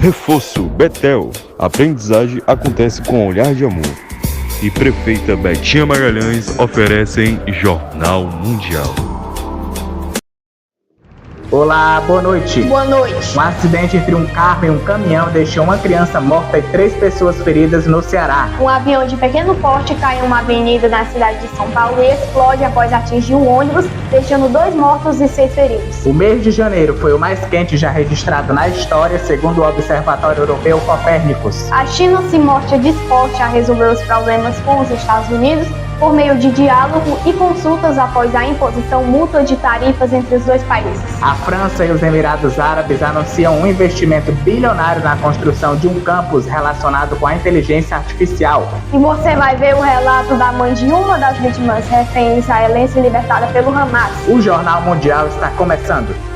Reforço Betel. Aprendizagem acontece com olhar de amor. E Prefeita Betinha Magalhães oferecem Jornal Mundial. Olá, boa noite. Boa noite. Um acidente entre um carro e um caminhão deixou uma criança morta e 3 pessoas feridas no Ceará. Um avião de pequeno porte cai em uma avenida na cidade de São Paulo e explode após atingir um ônibus, deixando 2 mortos e 6 feridos. O mês de janeiro foi o mais quente já registrado na história, segundo o Observatório Europeu Copérnicos. A China se mostra disposta a resolver os problemas com os Estados Unidos por meio de diálogo e consultas após a imposição mútua de tarifas entre os dois países. A França e os Emirados Árabes anunciam um investimento bilionário na construção de um campus relacionado com a inteligência artificial. E você vai ver o relato da mãe de uma das vítimas refém israelense libertada pelo Hamas. O Jornal Mundial está começando.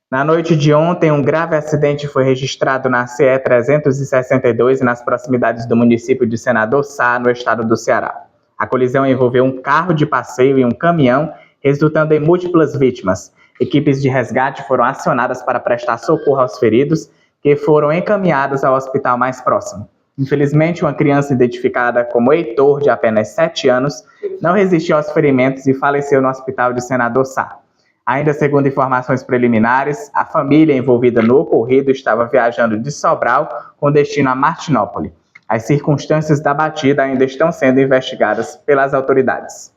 Na noite de ontem, um grave acidente foi registrado na CE 362, nas proximidades do município de Senador Sá, no estado do Ceará. A colisão envolveu um carro de passeio e um caminhão, resultando em múltiplas vítimas. Equipes de resgate foram acionadas para prestar socorro aos feridos, que foram encaminhados ao hospital mais próximo. Infelizmente, uma criança identificada como Heitor, de apenas 7 anos, não resistiu aos ferimentos e faleceu no hospital de Senador Sá. Ainda segundo informações preliminares, a família envolvida no ocorrido estava viajando de Sobral com destino a Martinópole. As circunstâncias da batida ainda estão sendo investigadas pelas autoridades.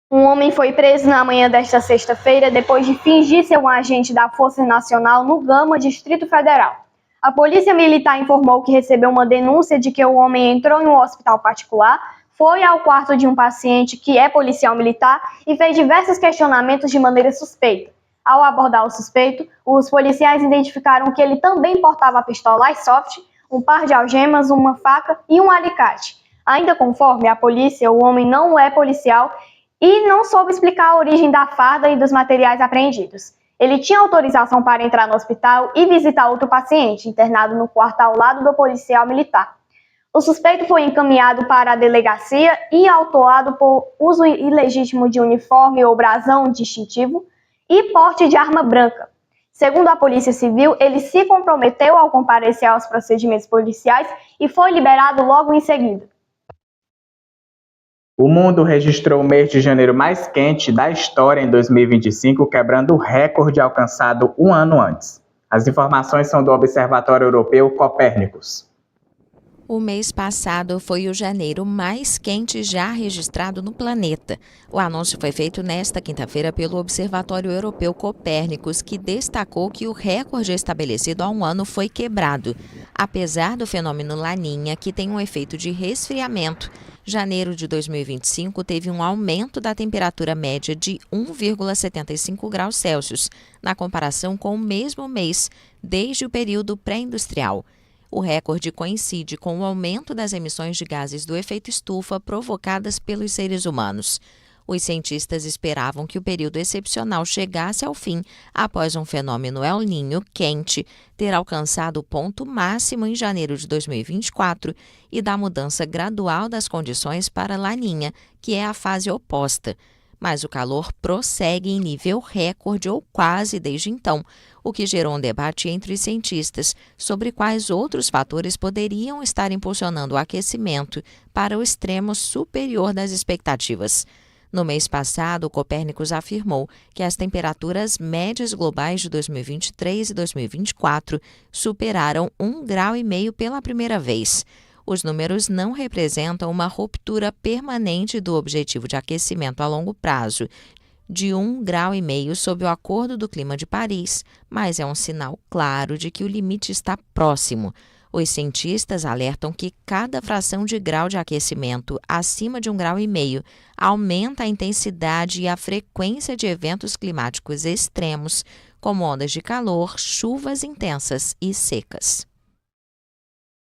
Um homem foi preso na manhã desta sexta-feira depois de fingir ser um agente da Força Nacional no Gama, Distrito Federal. A Polícia Militar informou que recebeu uma denúncia de que o homem entrou em um hospital particular, foi ao quarto de um paciente que é policial militar e fez diversos questionamentos de maneira suspeita. Ao abordar o suspeito, os policiais identificaram que ele também portava a pistola Airsoft, um par de algemas, uma faca e um alicate. Ainda conforme a polícia, o homem não é policial e não soube explicar a origem da farda e dos materiais apreendidos. Ele tinha autorização para entrar no hospital e visitar outro paciente, internado no quarto ao lado do policial militar. O suspeito foi encaminhado para a delegacia e autuado por uso ilegítimo de uniforme ou brasão distintivo e porte de arma branca. Segundo a Polícia Civil, ele se comprometeu ao comparecer aos procedimentos policiais e foi liberado logo em seguida. O mundo registrou o mês de janeiro mais quente da história em 2025, quebrando o recorde alcançado um ano antes. As informações são do Observatório Europeu Copérnicos. O mês passado foi o janeiro mais quente já registrado no planeta. O anúncio foi feito nesta quinta-feira pelo Observatório Europeu Copérnicos, que destacou que o recorde estabelecido há um ano foi quebrado. Apesar do fenômeno Laninha, que tem um efeito de resfriamento, janeiro de 2025 teve um aumento da temperatura média de 1,75 graus Celsius, na comparação com o mesmo mês desde o período pré-industrial. O recorde coincide com o aumento das emissões de gases do efeito estufa provocadas pelos seres humanos. Os cientistas esperavam que o período excepcional chegasse ao fim após um fenômeno El Niño quente ter alcançado o ponto máximo em janeiro de 2024 e da mudança gradual das condições para Laninha, que é a fase oposta. Mas o calor prossegue em nível recorde ou quase desde então, o que gerou um debate entre os cientistas sobre quais outros fatores poderiam estar impulsionando o aquecimento para o extremo superior das expectativas. No mês passado, o Copérnicos afirmou que as temperaturas médias globais de 2023 e 2024 superaram 1,5 graus pela primeira vez. Os números não representam uma ruptura permanente do objetivo de aquecimento a longo prazo, de 1,5 graus sob o Acordo do Clima de Paris, mas é um sinal claro de que o limite está próximo. Os cientistas alertam que cada fração de grau de aquecimento acima de 1,5 graus aumenta a intensidade e a frequência de eventos climáticos extremos, como ondas de calor, chuvas intensas e secas.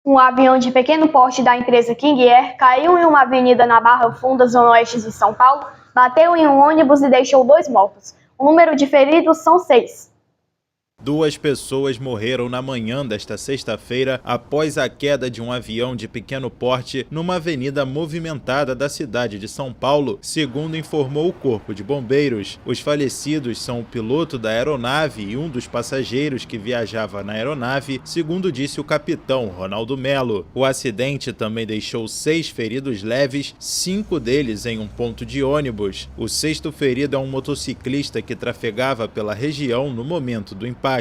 Um avião de pequeno porte da empresa King Air caiu em uma avenida na Barra Funda, zona oeste de São Paulo, bateu em um ônibus e deixou 2 mortos. O número de feridos são 6. 2 pessoas morreram na manhã desta sexta-feira após a queda de um avião de pequeno porte numa avenida movimentada da cidade de São Paulo, segundo informou o Corpo de Bombeiros. Os falecidos são o piloto da aeronave e um dos passageiros que viajava na aeronave, segundo disse o capitão Ronaldo Melo. O acidente também deixou 6 feridos leves, 5 deles em um ponto de ônibus. O 6º ferido é um motociclista que trafegava pela região no momento do impacto.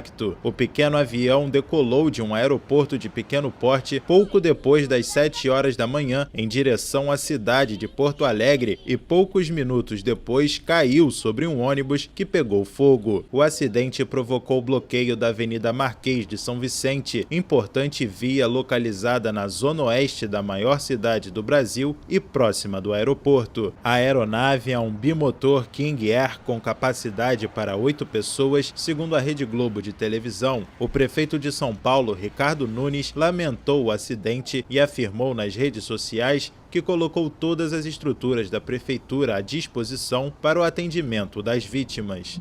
O pequeno avião decolou de um aeroporto de pequeno porte pouco depois das 7 horas da manhã em direção à cidade de Porto Alegre e poucos minutos depois caiu sobre um ônibus que pegou fogo. O acidente provocou o bloqueio da Avenida Marquês de São Vicente, importante via localizada na zona oeste da maior cidade do Brasil e próxima do aeroporto. A aeronave é um bimotor King Air com capacidade para 8 pessoas, segundo a Rede Globo de televisão. O prefeito de São Paulo, Ricardo Nunes, lamentou o acidente e afirmou nas redes sociais que colocou todas as estruturas da prefeitura à disposição para o atendimento das vítimas.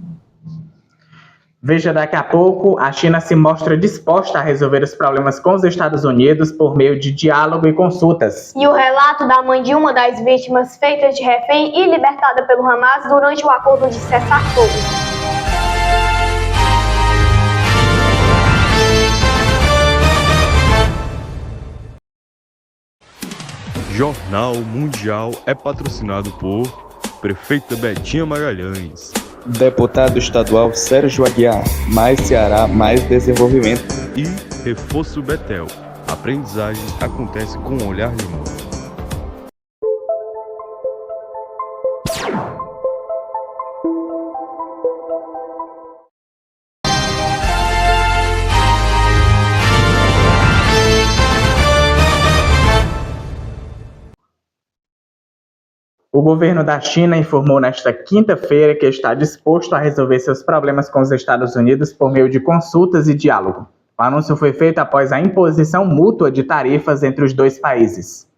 Veja daqui a pouco, a China se mostra disposta a resolver os problemas com os Estados Unidos por meio de diálogo e consultas. E o relato da mãe de uma das vítimas feita de refém e libertada pelo Hamas durante o acordo de cessar-fogo. Jornal Mundial é patrocinado por Prefeita Betinha Magalhães, Deputado Estadual Sérgio Aguiar, mais Ceará, mais desenvolvimento. e Reforço Betel. Aprendizagem acontece com um olhar de amor. O governo da China informou nesta quinta-feira que está disposto a resolver seus problemas com os Estados Unidos por meio de consultas e diálogo. O anúncio foi feito após a imposição mútua de tarifas entre os 2 países.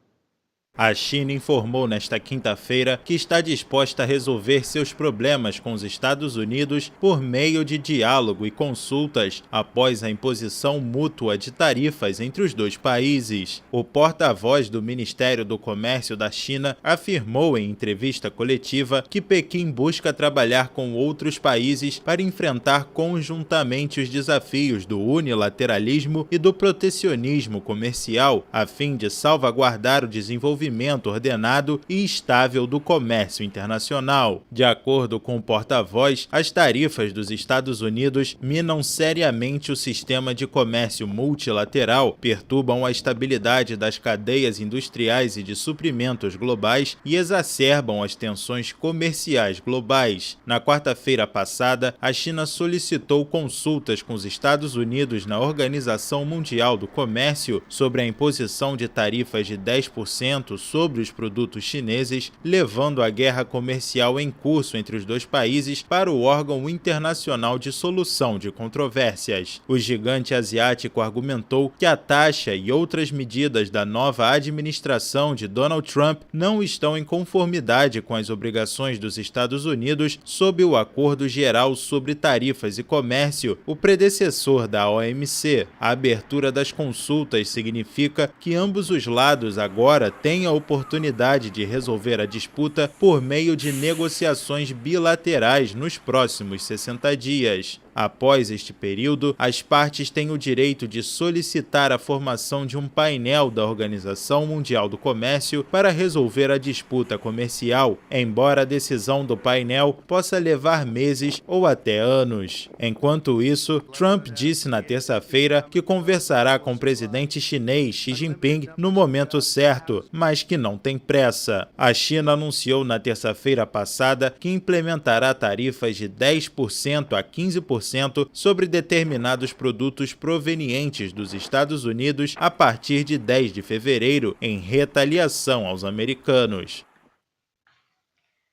A China informou nesta quinta-feira que está disposta a resolver seus problemas com os Estados Unidos por meio de diálogo e consultas após a imposição mútua de tarifas entre os 2 países. O porta-voz do Ministério do Comércio da China afirmou em entrevista coletiva que Pequim busca trabalhar com outros países para enfrentar conjuntamente os desafios do unilateralismo e do protecionismo comercial, a fim de salvaguardar o desenvolvimento ordenado e estável do comércio internacional. De acordo com o porta-voz, as tarifas dos Estados Unidos minam seriamente o sistema de comércio multilateral, perturbam a estabilidade das cadeias industriais e de suprimentos globais e exacerbam as tensões comerciais globais. Na quarta-feira passada, a China solicitou consultas com os Estados Unidos na Organização Mundial do Comércio sobre a imposição de tarifas de 10% sobre os produtos chineses, levando a guerra comercial em curso entre os 2 países para o órgão internacional de solução de controvérsias. O gigante asiático argumentou que a taxa e outras medidas da nova administração de Donald Trump não estão em conformidade com as obrigações dos Estados Unidos sob o Acordo Geral sobre Tarifas e Comércio, o predecessor da OMC. A abertura das consultas significa que ambos os lados agora têm a oportunidade de resolver a disputa por meio de negociações bilaterais nos próximos 60 dias. Após este período, as partes têm o direito de solicitar a formação de um painel da Organização Mundial do Comércio para resolver a disputa comercial, embora a decisão do painel possa levar meses ou até anos. Enquanto isso, Trump disse na terça-feira que conversará com o presidente chinês Xi Jinping no momento certo, mas que não tem pressa. A China anunciou na terça-feira passada que implementará tarifas de 10% a 15% sobre determinados produtos provenientes dos Estados Unidos a partir de 10 de fevereiro, em retaliação aos americanos.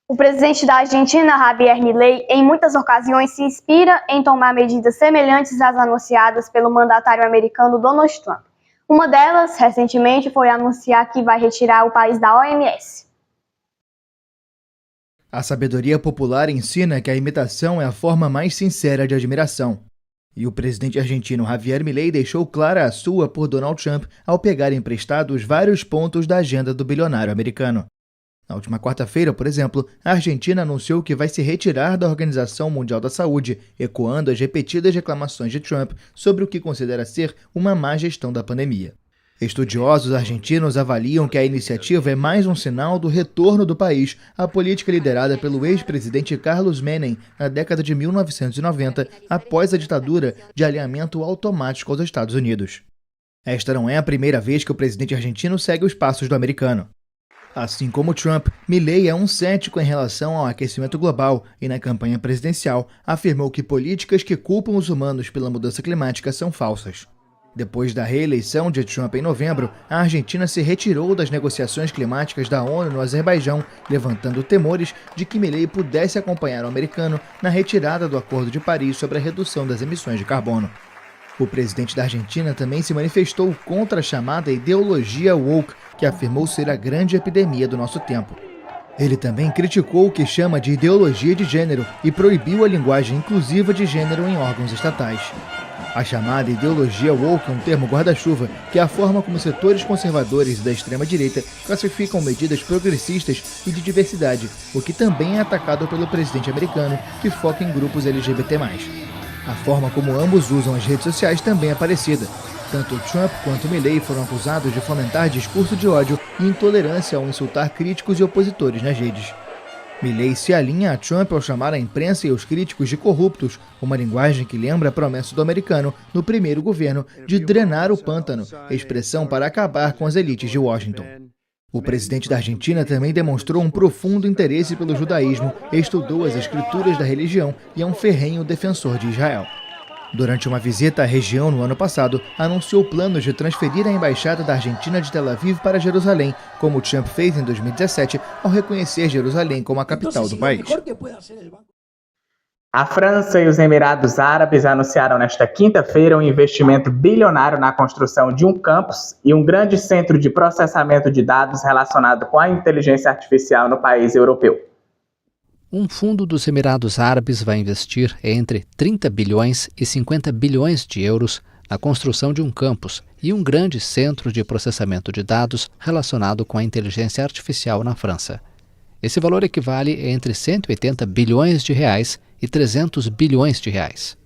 O presidente da Argentina, Javier Milei, em muitas ocasiões se inspira em tomar medidas semelhantes às anunciadas pelo mandatário americano Donald Trump. Uma delas, recentemente, foi anunciar que vai retirar o país da OMS. A sabedoria popular ensina que a imitação é a forma mais sincera de admiração. E o presidente argentino Javier Milei deixou clara a sua por Donald Trump ao pegar emprestados vários pontos da agenda do bilionário americano. Na última quarta-feira, por exemplo, a Argentina anunciou que vai se retirar da Organização Mundial da Saúde, ecoando as repetidas reclamações de Trump sobre o que considera ser uma má gestão da pandemia. Estudiosos argentinos avaliam que a iniciativa é mais um sinal do retorno do país à política liderada pelo ex-presidente Carlos Menem na década de 1990, após a ditadura de alinhamento automático aos Estados Unidos. Esta não é a primeira vez que o presidente argentino segue os passos do americano. Assim como Trump, Milei é um cético em relação ao aquecimento global e, na campanha presidencial, afirmou que políticas que culpam os humanos pela mudança climática são falsas. Depois da reeleição de Trump em novembro, a Argentina se retirou das negociações climáticas da ONU no Azerbaijão, levantando temores de que Milei pudesse acompanhar o americano na retirada do Acordo de Paris sobre a redução das emissões de carbono. O presidente da Argentina também se manifestou contra a chamada ideologia woke, que afirmou ser a grande epidemia do nosso tempo. Ele também criticou o que chama de ideologia de gênero e proibiu a linguagem inclusiva de gênero em órgãos estatais. A chamada ideologia woke é um termo guarda-chuva que é a forma como setores conservadores da extrema-direita classificam medidas progressistas e de diversidade, o que também é atacado pelo presidente americano, que foca em grupos LGBT+. A forma como ambos usam as redes sociais também é parecida. Tanto Trump quanto Milei foram acusados de fomentar discurso de ódio e intolerância ao insultar críticos e opositores nas redes. Milei se alinha a Trump ao chamar a imprensa e os críticos de corruptos, uma linguagem que lembra a promessa do americano, no primeiro governo, de drenar o pântano, expressão para acabar com as elites de Washington. O presidente da Argentina também demonstrou um profundo interesse pelo judaísmo, estudou as escrituras da religião e é um ferrenho defensor de Israel. Durante uma visita à região no ano passado, anunciou planos de transferir a embaixada da Argentina de Tel Aviv para Jerusalém, como Trump fez em 2017 ao reconhecer Jerusalém como a capital do país. A França e os Emirados Árabes anunciaram nesta quinta-feira um investimento bilionário na construção de um campus e um grande centro de processamento de dados relacionado com a inteligência artificial no país europeu. Um fundo dos Emirados Árabes vai investir entre 30 bilhões e 50 bilhões de euros na construção de um campus e um grande centro de processamento de dados relacionado com a inteligência artificial na França. Esse valor equivale entre 180 bilhões de reais e 300 bilhões de reais.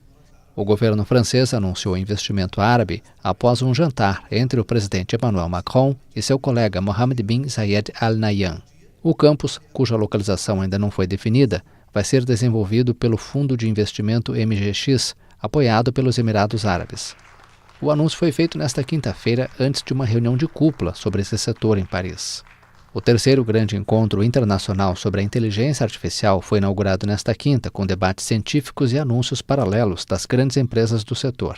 O governo francês anunciou o investimento árabe após um jantar entre o presidente Emmanuel Macron e seu colega Mohammed bin Zayed Al Nahyan. O campus, cuja localização ainda não foi definida, vai ser desenvolvido pelo Fundo de Investimento MGX, apoiado pelos Emirados Árabes. O anúncio foi feito nesta quinta-feira antes de uma reunião de cúpula sobre esse setor em Paris. O terceiro grande encontro internacional sobre a inteligência artificial foi inaugurado nesta quinta, com debates científicos e anúncios paralelos das grandes empresas do setor.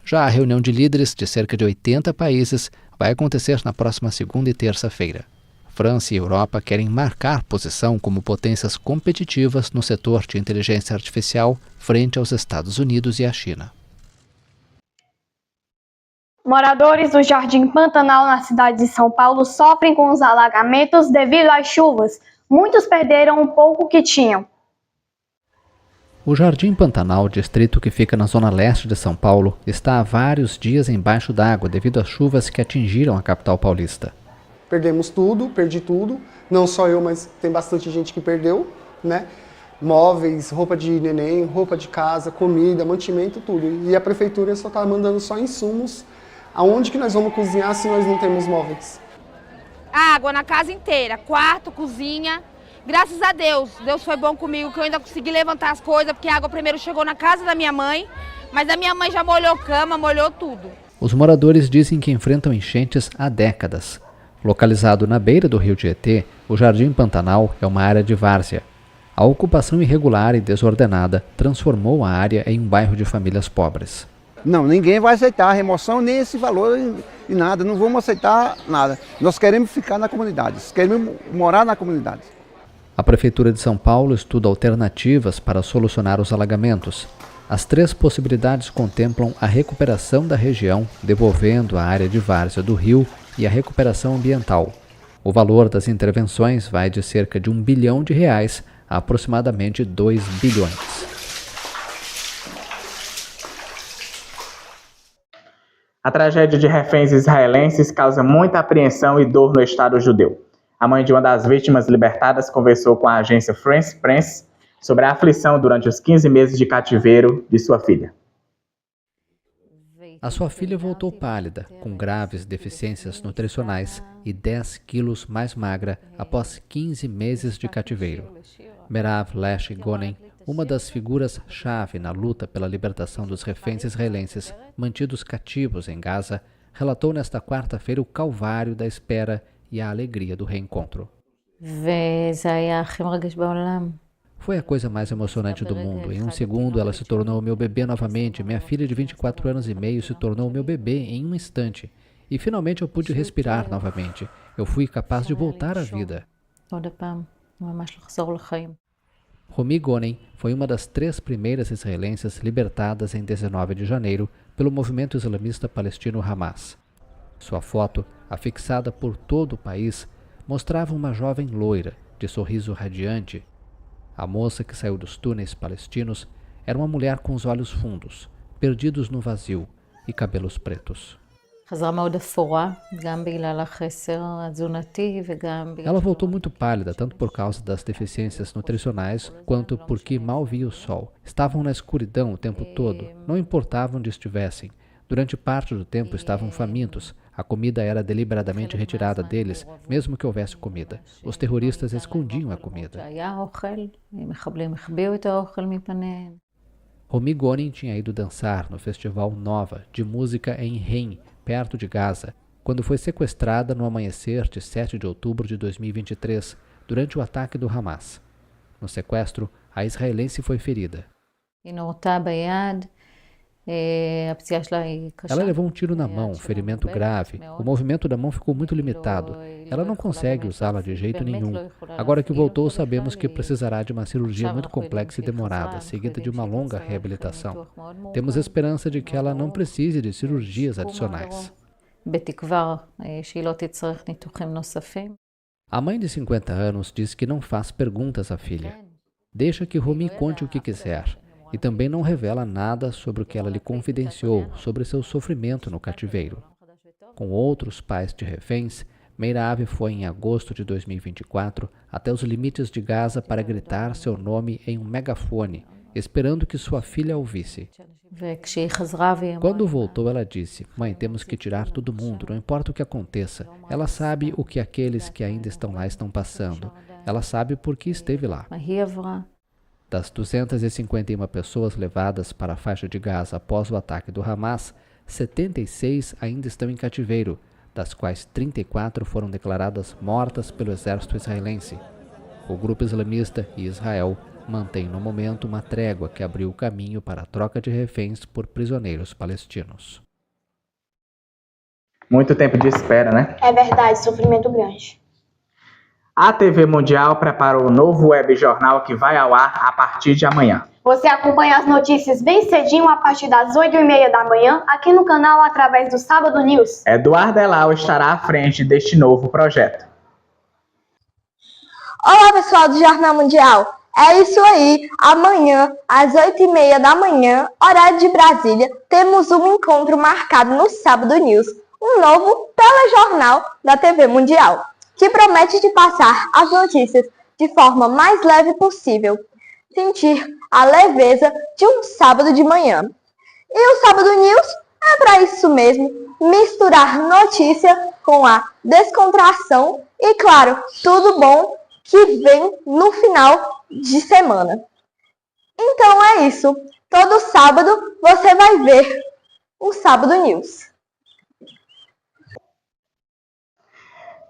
Já a reunião de líderes de cerca de 80 países vai acontecer na próxima segunda e terça-feira. França e Europa querem marcar posição como potências competitivas no setor de inteligência artificial frente aos Estados Unidos e à China. Moradores do Jardim Pantanal, na cidade de São Paulo, sofrem com os alagamentos devido às chuvas. Muitos perderam o pouco que tinham. O Jardim Pantanal, distrito que fica na zona leste de São Paulo, está há vários dias embaixo d'água devido às chuvas que atingiram a capital paulista. Perdemos tudo, perdi tudo, não só eu, mas tem bastante gente que perdeu, né? Móveis, roupa de neném, roupa de casa, comida, mantimento, tudo. E a prefeitura só está mandando só insumos. Aonde que nós vamos cozinhar se nós não temos móveis? Água na casa inteira, quarto, cozinha. Graças a Deus, Deus foi bom comigo que eu ainda consegui levantar as coisas, porque a água primeiro chegou na casa da minha mãe, mas a minha mãe já molhou cama, molhou tudo. Os moradores dizem que enfrentam enchentes há décadas. Localizado na beira do rio Tietê, o Jardim Pantanal é uma área de várzea. A ocupação irregular e desordenada transformou a área em um bairro de famílias pobres. Não, ninguém vai aceitar a remoção nem esse valor e nada, não vamos aceitar nada. Nós queremos ficar na comunidade, queremos morar na comunidade. A Prefeitura de São Paulo estuda alternativas para solucionar os alagamentos. As 3 possibilidades contemplam a recuperação da região, devolvendo a área de várzea do rio, e a recuperação ambiental. O valor das intervenções vai de cerca de R$1 bilhão a aproximadamente 2 bilhões. A tragédia de reféns israelenses causa muita apreensão e dor no Estado judeu. A mãe de uma das vítimas libertadas conversou com a agência France Press sobre a aflição durante os 15 meses de cativeiro de sua filha. A sua filha voltou pálida, com graves deficiências nutricionais e 10 quilos mais magra após 15 meses de cativeiro. Merav Lesh Gonen, uma das figuras-chave na luta pela libertação dos reféns israelenses mantidos cativos em Gaza, relatou nesta quarta-feira o calvário da espera e a alegria do reencontro. Foi a coisa mais emocionante do mundo. Em um segundo ela se tornou meu bebê novamente. Minha filha de 24 anos e meio se tornou meu bebê em um instante. E finalmente eu pude respirar novamente. Eu fui capaz de voltar à vida. Romi Gonen foi uma das 3 primeiras israelenses libertadas em 19 de janeiro pelo movimento islamista palestino Hamas. Sua foto, afixada por todo o país, mostrava uma jovem loira, de sorriso radiante. A moça que saiu dos túneis palestinos era uma mulher com os olhos fundos, perdidos no vazio, e cabelos pretos. Ela voltou muito pálida, tanto por causa das deficiências nutricionais, quanto porque mal via o sol. Estavam na escuridão o tempo todo, não importava onde estivessem. Durante parte do tempo estavam famintos. A comida era deliberadamente retirada deles, mesmo que houvesse comida. Os terroristas escondiam a comida. Romi Gonen tinha ido dançar no Festival Nova de música em Rein, perto de Gaza, quando foi sequestrada no amanhecer de 7 de outubro de 2023, durante o ataque do Hamas. No sequestro, a israelense foi ferida. Ela levou um tiro na mão, um ferimento grave. O movimento da mão ficou muito limitado. Ela não consegue usá-la de jeito nenhum. Agora que voltou, sabemos que precisará de uma cirurgia muito complexa e demorada, seguida de uma longa reabilitação. Temos esperança de que ela não precise de cirurgias adicionais. A mãe de 50 anos diz que não faz perguntas à filha. Deixa que Romi conte o que quiser. E também não revela nada sobre o que ela lhe confidenciou sobre seu sofrimento no cativeiro. Com outros pais de reféns, Meirav foi em agosto de 2024 até os limites de Gaza para gritar seu nome em um megafone, esperando que sua filha ouvisse. Quando voltou, ela disse: "Mãe, temos que tirar todo mundo, não importa o que aconteça. Ela sabe o que aqueles que ainda estão lá estão passando. Ela sabe porque esteve lá." Das 251 pessoas levadas para a faixa de Gaza após o ataque do Hamas, 76 ainda estão em cativeiro, das quais 34 foram declaradas mortas pelo exército israelense. O grupo islamista e Israel mantêm no momento uma trégua que abriu o caminho para a troca de reféns por prisioneiros palestinos. Muito tempo de espera, né? É verdade, sofrimento grande. A TV Mundial preparou um novo webjornal que vai ao ar a partir de amanhã. Você acompanha as notícias bem cedinho a partir das 8h30 da manhã aqui no canal através do Sábado News. Eduardo Elal estará à frente deste novo projeto. Olá pessoal do Jornal Mundial, é isso aí, amanhã às 8h30 da manhã, horário de Brasília, temos um encontro marcado no Sábado News, um novo telejornal da TV Mundial, que promete te passar as notícias de forma mais leve possível, sentir a leveza de um sábado de manhã. E o Sábado News é para isso mesmo, misturar notícia com a descontração e, claro, tudo bom que vem no final de semana. Então é isso, todo sábado você vai ver o Sábado News.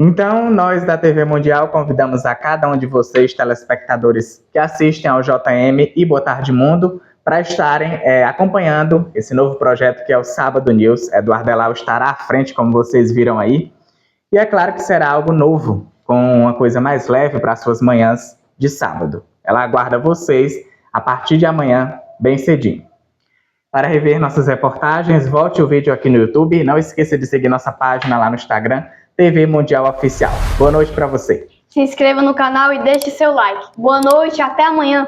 Então, nós da TV Mundial convidamos a cada um de vocês, telespectadores que assistem ao JM e Boa Tarde Mundo, para estarem acompanhando esse novo projeto que é o Sábado News. Eduardo Elal estará à frente, como vocês viram aí. E é claro que será algo novo, com uma coisa mais leve para as suas manhãs de sábado. Ela aguarda vocês a partir de amanhã, bem cedinho. Para rever nossas reportagens, volte o vídeo aqui no YouTube e não esqueça de seguir nossa página lá no Instagram, TV Mundial Oficial. Boa noite para você. Se inscreva no canal e deixe seu like. Boa noite, até amanhã.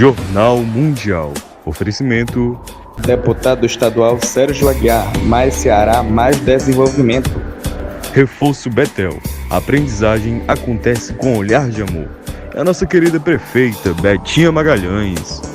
Jornal Mundial. Oferecimento: Deputado estadual Sérgio Aguiar, mais Ceará, mais desenvolvimento. Reforço Betel. A aprendizagem acontece com olhar de amor. É a nossa querida prefeita Betinha Magalhães.